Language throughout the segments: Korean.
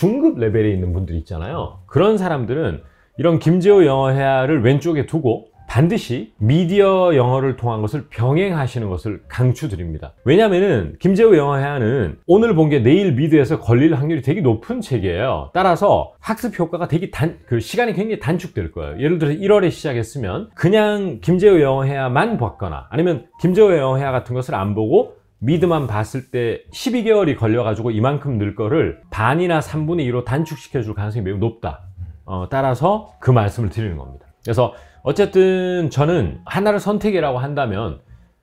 중급 레벨에 있는 분들 있잖아요. 그런 사람들은 이런 김재호 영어회화를 왼쪽에 두고 반드시 미디어 영어를 통한 것을 병행하시는 것을 강추드립니다. 왜냐면은 김재호 영어회화는 오늘 본 게 내일 미드에서 걸릴 확률이 되게 높은 책이에요. 따라서 학습 효과가 되게 시간이 굉장히 단축될 거예요. 예를 들어서 1월에 시작했으면 그냥 김재호 영어회화만 봤거나 아니면 김재호 영어회화 같은 것을 안 보고 미드만 봤을 때 12개월이 걸려가지고 이만큼 늘 거를 반이나 3분의 2로 단축시켜 줄 가능성이 매우 높다. 따라서 그 말씀을 드리는 겁니다. 그래서 어쨌든 저는 하나를 선택이라고 한다면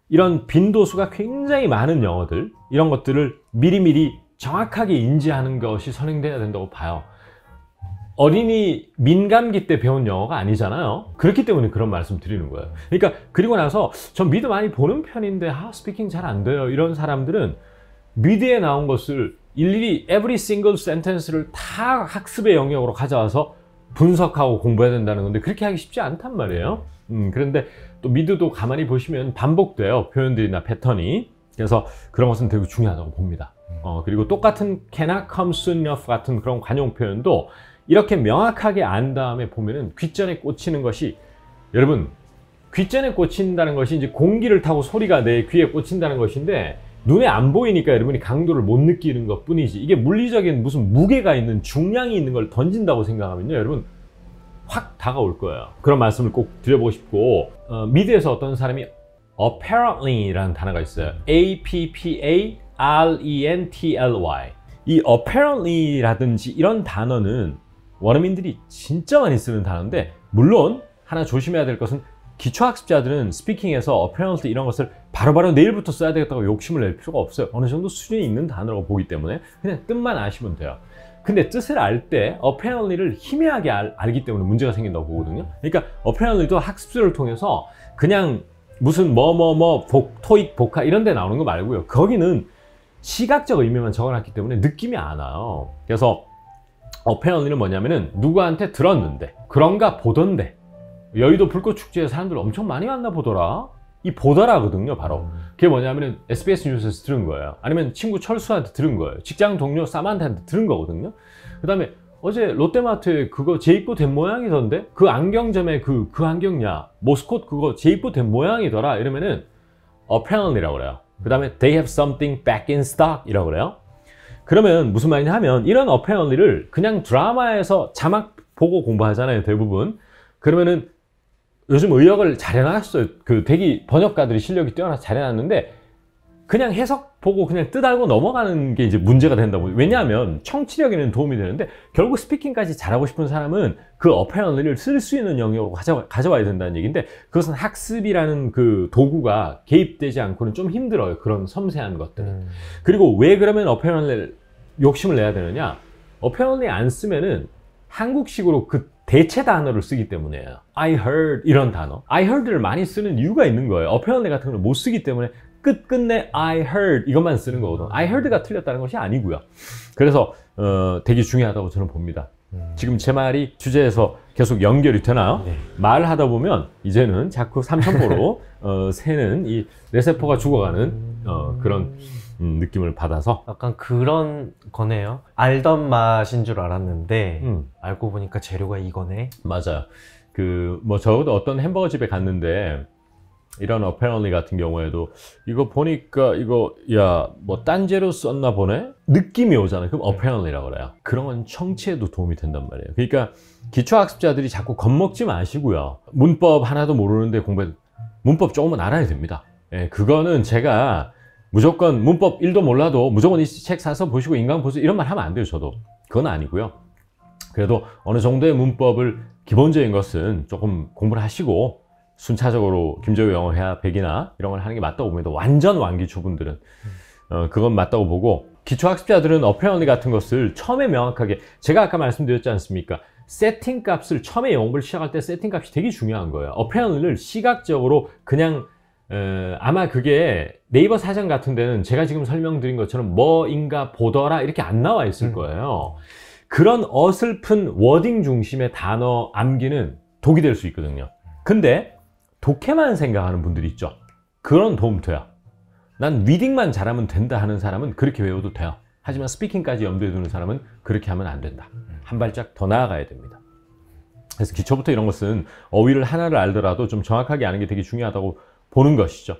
이런 빈도수가 굉장히 많은 영어들, 이런 것들을 미리미리 정확하게 인지하는 것이 선행돼야 된다고 봐요. 어린이 민감기 때 배운 영어가 아니잖아요. 그렇기 때문에 그런 말씀 드리는 거예요. 그러니까 그리고 나서 전 미드 많이 보는 편인데 스피킹 잘 안 돼요, 이런 사람들은 미드에 나온 것을 일일이 every single sentence를 다 학습의 영역으로 가져와서 분석하고 공부해야 된다는 건데 그렇게 하기 쉽지 않단 말이에요. 그런데 또 미드도 가만히 보시면 반복돼요, 표현들이나 패턴이. 그래서 그런 것은 되게 중요하다고 봅니다. 그리고 똑같은 cannot come soon enough 같은 그런 관용 표현도 이렇게 명확하게 안 다음에 보면은 귓전에 꽂히는 것이, 여러분 귓전에 꽂힌다는 것이 이제 공기를 타고 소리가 내 귀에 꽂힌다는 것인데 눈에 안 보이니까 여러분이 강도를 못 느끼는 것 뿐이지, 이게 물리적인 무슨 무게가 있는 중량이 있는 걸 던진다고 생각하면요 여러분 확 다가올 거예요. 그런 말씀을 꼭 드려보고 싶고, 미드에서 어떤 사람이 apparently 라는 단어가 있어요. A-P-P-A-R-E-N-T-L-Y. 이 apparently 라든지 이런 단어는 원어민들이 진짜 많이 쓰는 단어인데, 물론 하나 조심해야 될 것은 기초학습자들은 스피킹에서 apparently 이런 것을 바로바로 내일부터 써야 되겠다고 욕심을 낼 필요가 없어요. 어느 정도 수준이 있는 단어라고 보기 때문에 그냥 뜻만 아시면 돼요. 근데 뜻을 알 때 apparently를 희미하게 알기 때문에 문제가 생긴다고 보거든요. 그러니까 apparently도 학습수를 통해서 그냥 무슨 토익, 복화 이런 데 나오는 거 말고요, 거기는 시각적 의미만 적어놨기 때문에 느낌이 안 와요. 그래서 apparently는 뭐냐면은 누구한테 들었는데, 그런가 보던데, 여의도 불꽃축제에 사람들 엄청 많이 왔나 보더라, 이 보더라거든요. 바로 그게 뭐냐면은 SBS 뉴스에서 들은 거예요, 아니면 친구 철수한테 들은 거예요, 직장 동료 사만한테 들은 거거든요. 그 다음에 어제 롯데마트에 그거 재입고 된 모양이던데, 그 안경점에 그 안경냐 모스콧 그거 재입고 된 모양이더라, 이러면은 apparently라고 그래요. 그 다음에 they have something back in stock 이라고 그래요. 그러면 무슨 말이냐 하면, 이런 apparently를 그냥 드라마에서 자막 보고 공부하잖아요 대부분. 그러면은 요즘 의역을 잘 해놨어요. 그 대기 번역가들이 실력이 뛰어나서 잘 해놨는데 그냥 해석 보고 그냥 뜻 알고 넘어가는 게 이제 문제가 된다고. 왜냐하면 청취력에는 도움이 되는데 결국 스피킹까지 잘하고 싶은 사람은 그 apparently를 쓸 수 있는 영역으로 가져와야 된다는 얘기인데, 그것은 학습이라는 그 도구가 개입되지 않고는 좀 힘들어요, 그런 섬세한 것들은. 그리고 왜 그러면 apparently 욕심을 내야 되느냐, apparently 안 쓰면은 한국식으로 그 대체 단어를 쓰기 때문이에요. I heard 이런 단어, I heard를 많이 쓰는 이유가 있는 거예요. apparently 같은 걸 못 쓰기 때문에 끝끝내 I heard 이것만 쓰는 거거든. I heard가 틀렸다는 것이 아니고요. 그래서 되게 중요하다고 저는 봅니다. 지금 제 말이 주제에서 계속 연결이 되나요? 네. 말하다 보면 이제는 자꾸 삼천포로 새는 이 뇌세포가 죽어가는 그런 느낌을 받아서 약간 그런 거네요. 알던 맛인 줄 알았는데 알고 보니까 재료가 이거네. 맞아요. 저도 어떤 햄버거 집에 갔는데 이런 apparently 같은 경우에도 이거 보니까 이거 딴 재료 썼나 보네? 느낌이 오잖아요. 그럼 apparently라고 그래요. 그런 건 청취에도 도움이 된단 말이에요. 그러니까 기초학습자들이 자꾸 겁먹지 마시고요. 문법 하나도 모르는데 문법 조금은 알아야 됩니다. 예, 그거는 제가 무조건 문법 1도 몰라도 무조건 이 책 사서 보시고 인강 보세요 이런 말 하면 안 돼요. 저도 그건 아니고요. 그래도 어느 정도의 문법을, 기본적인 것은 조금 공부를 하시고 순차적으로 김재호 영어회화 100이나 이런 걸 하는 게 맞다고 봅니다. 완전 완기 초분들은 그건 맞다고 보고, 기초학습자들은 apparently 같은 것을 처음에 명확하게, 제가 아까 말씀드렸지 않습니까? 세팅 값을 처음에 영어를 시작할 때 세팅 값이 되게 중요한 거예요. apparently를 시각적으로 그냥 아마 그게 네이버 사전 같은 데는 제가 지금 설명드린 것처럼 뭐인가 보더라 이렇게 안 나와 있을 거예요. 그런 어설픈 워딩 중심의 단어 암기는 독이 될 수 있거든요. 근데 독해만 생각하는 분들이 있죠. 그런 도움 돼요. 난 리딩만 잘하면 된다 하는 사람은 그렇게 외워도 돼요. 하지만 스피킹까지 염두에 두는 사람은 그렇게 하면 안 된다. 한 발짝 더 나아가야 됩니다. 그래서 기초부터 이런 것은 어휘를 하나를 알더라도 좀 정확하게 아는 게 되게 중요하다고 보는 것이죠.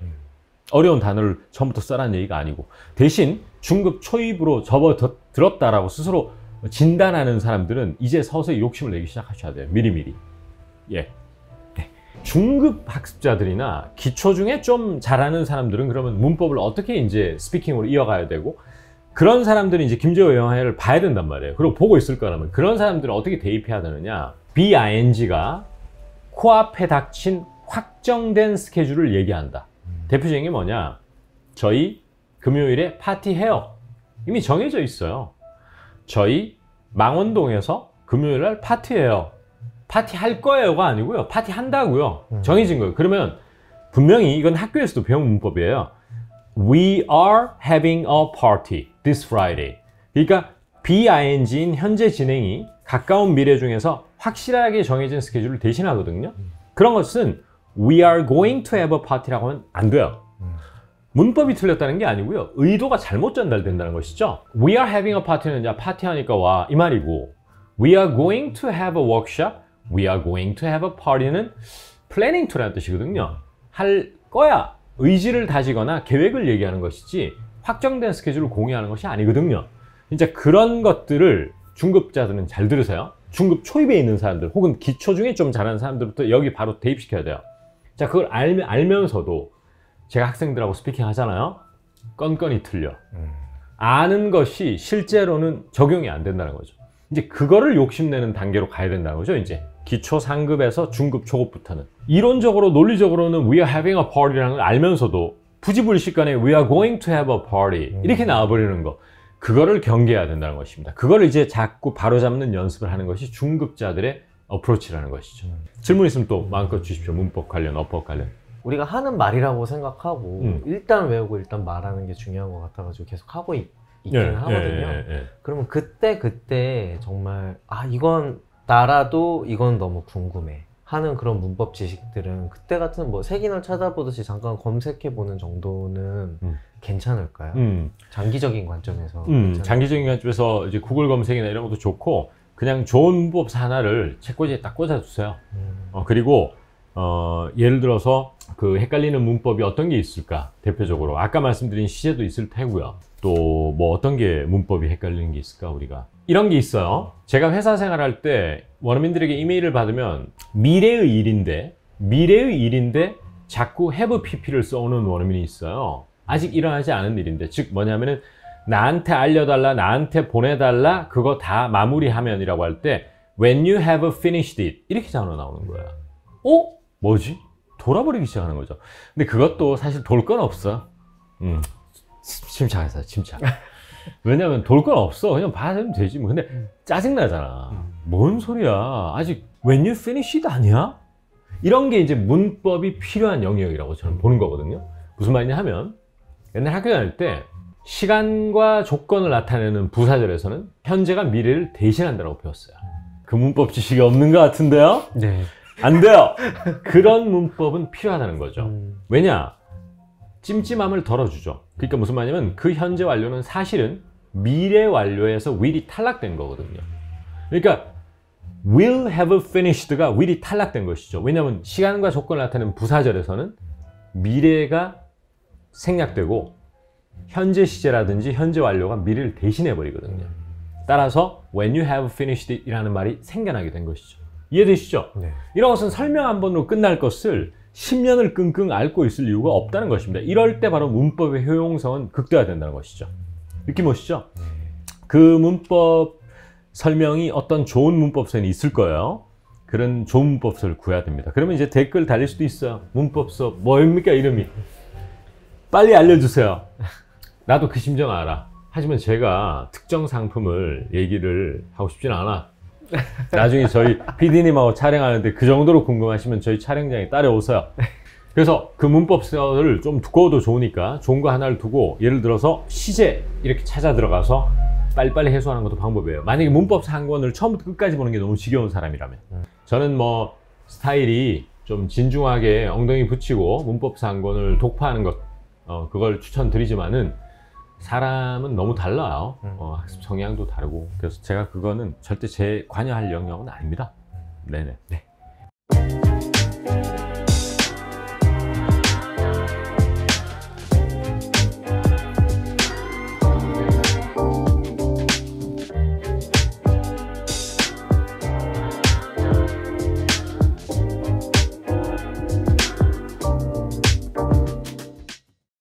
어려운 단어를 처음부터 써라는 얘기가 아니고, 대신 중급 초입으로 접어들었다라고 스스로 진단하는 사람들은 이제 서서히 욕심을 내기 시작하셔야 돼요. 미리미리. 예. 중급 학습자들이나 기초 중에 좀 잘하는 사람들은 그러면 문법을 어떻게 이제 스피킹으로 이어가야 되고, 그런 사람들은 이제 김재호 영화를 봐야 된단 말이에요. 그리고 보고 있을 거라면 그런 사람들은 어떻게 대입해야 되느냐. BING가 코앞에 닥친 확정된 스케줄을 얘기한다. 대표적인 게 뭐냐. 저희 금요일에 파티해요. 이미 정해져 있어요. 저희 망원동에서 금요일 날 파티해요. 파티할 거예요가 아니고요. 파티한다고요. 정해진 거예요. 그러면 분명히 이건 학교에서도 배운 문법이에요. We are having a party this Friday. 그러니까 BING인 현재 진행이 가까운 미래 중에서 확실하게 정해진 스케줄을 대신하거든요. 그런 것은 We are going to have a party라고 하면 안 돼요. 문법이 틀렸다는 게 아니고요. 의도가 잘못 전달된다는 것이죠. We are having a party는 이제 파티하니까 와 이 말이고, We are going to have a workshop, We are going to have a party는 planning to라는 뜻이거든요. 할 거야. 의지를 다지거나 계획을 얘기하는 것이지 확정된 스케줄을 공유하는 것이 아니거든요. 진짜 그런 것들을 중급자들은 잘 들으세요. 중급 초입에 있는 사람들 혹은 기초 중에 좀 잘하는 사람들부터 여기 바로 대입시켜야 돼요. 자, 그걸 알면서도 제가 학생들하고 스피킹 하잖아요. 건건이 틀려. 아는 것이 실제로는 적용이 안 된다는 거죠. 이제 그거를 욕심내는 단계로 가야 된다는 거죠. 이제 기초 상급에서 중급 초급부터는 이론적으로 논리적으로는 We are having a party라는 걸 알면서도 부지불식간에 We are going to have a party 이렇게 나와버리는 거, 그거를 경계해야 된다는 것입니다. 그거를 이제 자꾸 바로잡는 연습을 하는 것이 중급자들의 어프로치라는 것이죠. 질문 있으면 또 마음껏 주십시오. 문법 관련, 어법 관련. 우리가 하는 말이라고 생각하고 일단 외우고 일단 말하는 게 중요한 것 같아가지고 계속 하고 있기는 하거든요. 그러면 그때 정말 이건 나라도 이건 너무 궁금해 하는 그런 문법 지식들은 그때 같은 뭐 색인을 찾아보듯이 잠깐 검색해보는 정도는 괜찮을까요? 장기적인 관점에서 장기적인 관점에서 이제 구글 검색이나 이런 것도 좋고, 그냥 좋은 문법 하나를 책꽂이에 딱 꽂아주세요. 그리고 예를 들어서 그 헷갈리는 문법이 어떤 게 있을까? 대표적으로 아까 말씀드린 시제도 있을 테고요. 또 뭐 어떤 게 문법이 헷갈리는 게 있을까? 우리가 이런 게 있어요. 제가 회사 생활할 때 원어민들에게 이메일을 받으면 미래의 일인데 자꾸 have pp를 써오는 원어민이 있어요. 아직 일어나지 않은 일인데, 즉 뭐냐면은 나한테 알려달라, 나한테 보내달라, 그거 다 마무리하면이라고 할 때 when you have finished it 이렇게 단어 나오는 거야. 뭐지? 돌아버리기 시작하는 거죠. 근데 그것도 사실 돌 건 없어. 침착해서 침착. 왜냐면 돌 건 없어. 그냥 받으면 되지 뭐. 근데 짜증나잖아. 뭔 소리야. 아직 when you finish it 아니야? 이런 게 이제 문법이 필요한 영역이라고 저는 보는 거거든요. 무슨 말이냐 하면, 옛날 학교 다닐 때 시간과 조건을 나타내는 부사절에서는 현재가 미래를 대신한다고 배웠어요. 그 문법 지식이 없는 것 같은데요? 네. 안 돼요. 그런 문법은 필요하다는 거죠. 왜냐? 찜찜함을 덜어주죠. 그러니까 무슨 말이냐면 그 현재 완료는 사실은 미래 완료에서 will이 탈락된 거거든요. 그러니까 will have finished가 will이 탈락된 것이죠. 왜냐하면 시간과 조건을 나타내는 부사절에서는 미래가 생략되고 현재 시제라든지 현재 완료가 미래를 대신해 버리거든요. 따라서 when you have finished it 이라는 말이 생겨나게 된 것이죠. 이해되시죠? 네. 이런 것은 설명 한 번으로 끝날 것을 10년을 끙끙 앓고 있을 이유가 없다는 것입니다. 이럴 때 바로 문법의 효용성은 극대화된다는 것이죠. 느낌 오시죠? 그 문법 설명이 어떤 좋은 문법서에 있을 거예요. 그런 좋은 문법서를 구해야 됩니다. 그러면 이제 댓글 달릴 수도 있어요. 문법서 뭐입니까 이름이? 빨리 알려주세요. 나도 그 심정 알아. 하지만 제가 특정 상품을 얘기를 하고 싶진 않아. 나중에 저희 PD님하고 촬영하는데 그 정도로 궁금하시면 저희 촬영장에 따라오세요. 그래서 그 문법서를 좀 두꺼워도 좋으니까 좋은 거 하나를 두고, 예를 들어서 시제 이렇게 찾아 들어가서 빨리빨리 해소하는 것도 방법이에요. 만약에 문법서 한 권을 처음부터 끝까지 보는 게 너무 지겨운 사람이라면. 저는 뭐 스타일이 좀 진중하게 엉덩이 붙이고 문법서 한 권을 독파하는 것, 그걸 추천드리지만은 사람은 너무 달라요. 학습 성향도 다르고. 그래서 제가 그거는 절대 제 관여할 영역은 아닙니다. 네네. 네.